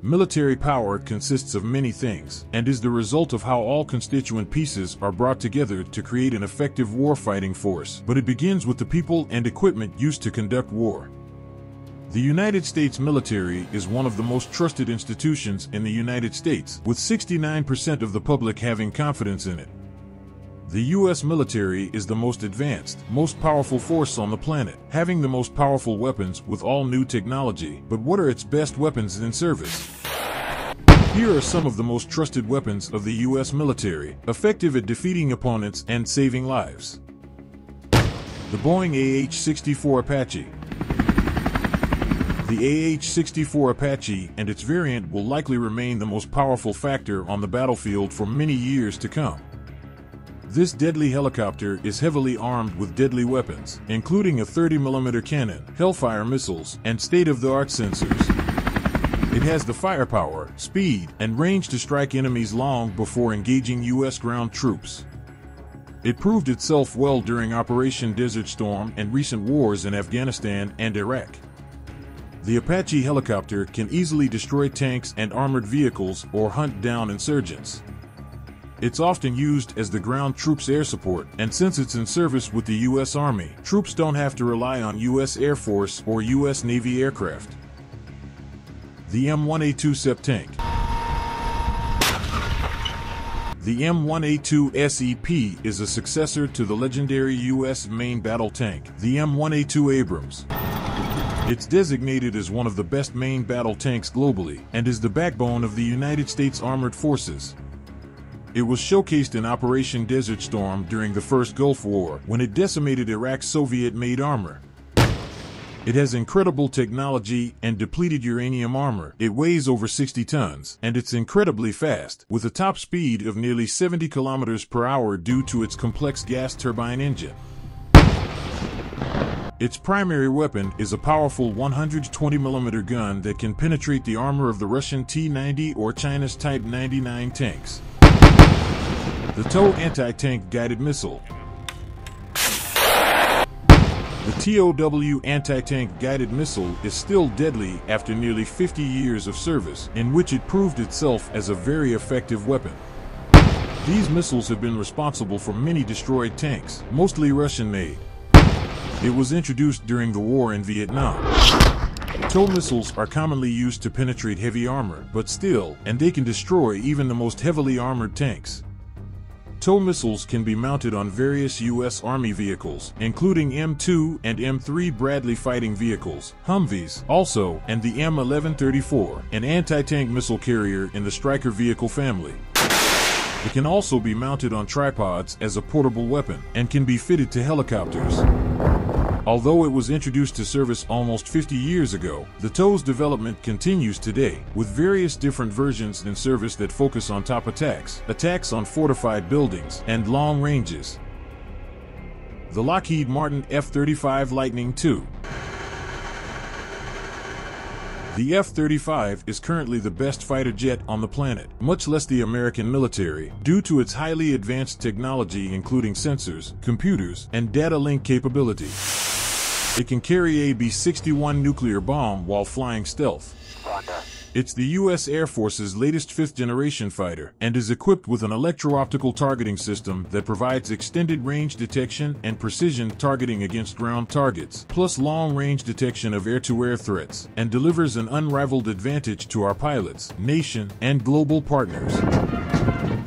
Military power consists of many things, and is the result of how all constituent pieces are brought together to create an effective warfighting force, but it begins with the people and equipment used to conduct war. The United States military is one of the most trusted institutions in the United States, with 69% of the public having confidence in it. The U.S. military is the most advanced, most powerful force on the planet, having the most powerful weapons with all new technology. But what are its best weapons in service? Here are some of the most trusted weapons of the U.S. military, effective at defeating opponents and saving lives. The Boeing AH64 Apache. The AH64 Apache and its variant will likely remain the most powerful factor on the battlefield for many years to come. This deadly helicopter is heavily armed with deadly weapons, including a 30mm cannon, Hellfire missiles, and state-of-the-art sensors. It has the firepower, speed, and range to strike enemies long before engaging U.S. ground troops. It proved itself well during Operation Desert Storm and recent wars in Afghanistan and Iraq. The Apache helicopter can easily destroy tanks and armored vehicles or hunt down insurgents. It's often used as the ground troops' air support, and since it's in service with the U.S. Army, troops don't have to rely on U.S. Air Force or U.S. Navy aircraft. The M1A2 Sep Tank. The M1A2 Sep is a successor to the legendary U.S. main battle tank, the M1A2 Abrams. It's designated as one of the best main battle tanks globally, and is the backbone of the United States Armored Forces. It was showcased in Operation Desert Storm during the First Gulf War, when it decimated Iraq's Soviet-made armor. It has incredible technology and depleted uranium armor. It weighs over 60 tons, and it's incredibly fast, with a top speed of nearly 70 kilometers per hour due to its complex gas turbine engine. Its primary weapon is a powerful 120mm gun that can penetrate the armor of the Russian T-90 or China's Type 99 tanks. The TOW anti-tank guided missile. The TOW anti-tank guided missile is still deadly after nearly 50 years of service, in which it proved itself as a very effective weapon. These missiles have been responsible for many destroyed tanks, mostly Russian-made. It was introduced during the war in Vietnam. TOW missiles are commonly used to penetrate heavy armor, but still, and they can destroy even the most heavily armored tanks. TOW missiles can be mounted on various U.S. Army vehicles, including M2 and M3 Bradley fighting vehicles, Humvees, also, and the M1134, an anti-tank missile carrier in the Stryker vehicle family. It can also be mounted on tripods as a portable weapon, and can be fitted to helicopters. Although it was introduced to service almost 50 years ago, the TOW's development continues today, with various different versions in service that focus on top attacks, attacks on fortified buildings, and long ranges. The Lockheed Martin F-35 Lightning II. The F-35 is currently the best fighter jet on the planet, much less the American military, due to its highly advanced technology including sensors, computers, and data link capability. It can carry a B-61 nuclear bomb while flying stealth. It's the U.S. Air Force's latest fifth-generation fighter, and is equipped with an electro-optical targeting system that provides extended range detection and precision targeting against ground targets, plus long-range detection of air-to-air threats, and delivers an unrivaled advantage to our pilots, nation, and global partners.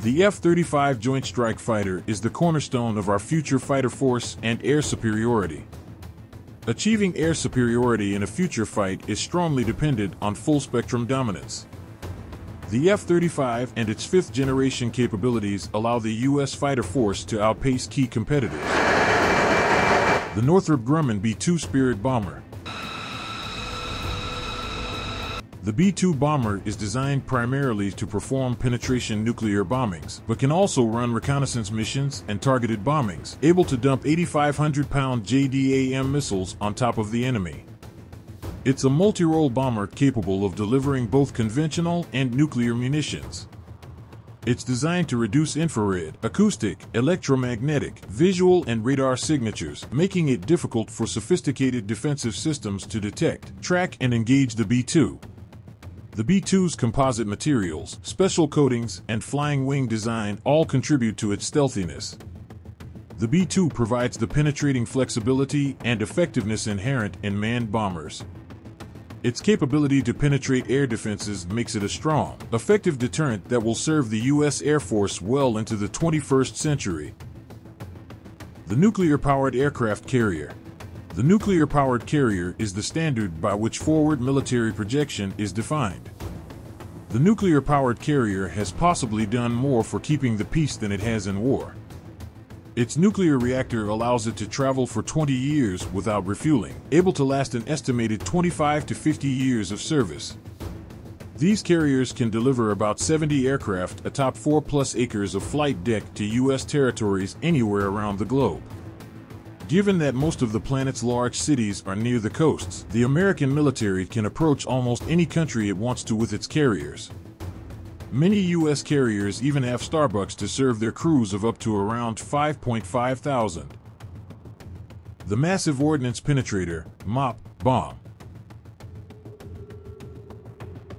The F-35 Joint Strike Fighter is the cornerstone of our future fighter force and air superiority. Achieving air superiority in a future fight is strongly dependent on full-spectrum dominance. The F-35 and its fifth-generation capabilities allow the U.S. fighter force to outpace key competitors. The Northrop Grumman B-2 Spirit Bomber. The B-2 bomber is designed primarily to perform penetration nuclear bombings, but can also run reconnaissance missions and targeted bombings, able to dump 8,500-pound JDAM missiles on top of the enemy. It's a multi-role bomber capable of delivering both conventional and nuclear munitions. It's designed to reduce infrared, acoustic, electromagnetic, visual, and radar signatures, making it difficult for sophisticated defensive systems to detect, track, and engage the B-2. The B-2's composite materials, special coatings, and flying wing design all contribute to its stealthiness. The B-2 provides the penetrating flexibility and effectiveness inherent in manned bombers. Its capability to penetrate air defenses makes it a strong, effective deterrent that will serve the U.S. Air Force well into the 21st century. The nuclear-powered aircraft carrier. The nuclear-powered carrier is the standard by which forward military projection is defined. The nuclear-powered carrier has possibly done more for keeping the peace than it has in war. Its nuclear reactor allows it to travel for 20 years without refueling, able to last an estimated 25 to 50 years of service. These carriers can deliver about 70 aircraft atop 4+ acres of flight deck to U.S. territories anywhere around the globe. Given that most of the planet's large cities are near the coasts, the American military can approach almost any country it wants to with its carriers. Many U.S. carriers even have Starbucks to serve their crews of up to around 5.5 thousand. The Massive Ordnance Penetrator, MOP, bomb.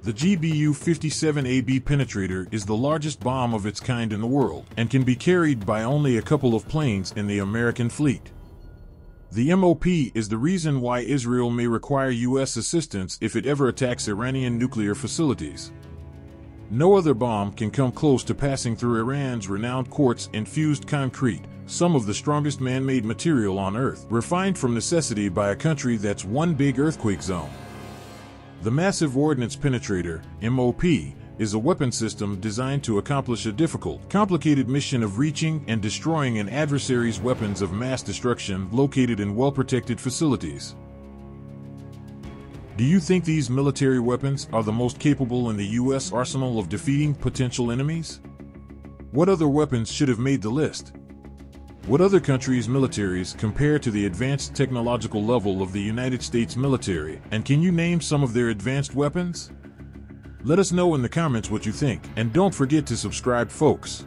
The GBU-57AB Penetrator is the largest bomb of its kind in the world, and can be carried by only a couple of planes in the American fleet. The MOP is the reason why Israel may require U.S. assistance if it ever attacks Iranian nuclear facilities. No other bomb can come close to passing through Iran's renowned quartz-infused concrete, some of the strongest man-made material on Earth, refined from necessity by a country that's one big earthquake zone. The Massive Ordnance Penetrator, MOP, is a weapon system designed to accomplish a difficult, complicated mission of reaching and destroying an adversary's weapons of mass destruction located in well-protected facilities. Do you think these military weapons are the most capable in the U.S. arsenal of defeating potential enemies? What other weapons should have made the list? What other countries' militaries compare to the advanced technological level of the United States military, and can you name some of their advanced weapons? Let us know in the comments what you think, and don't forget to subscribe, folks.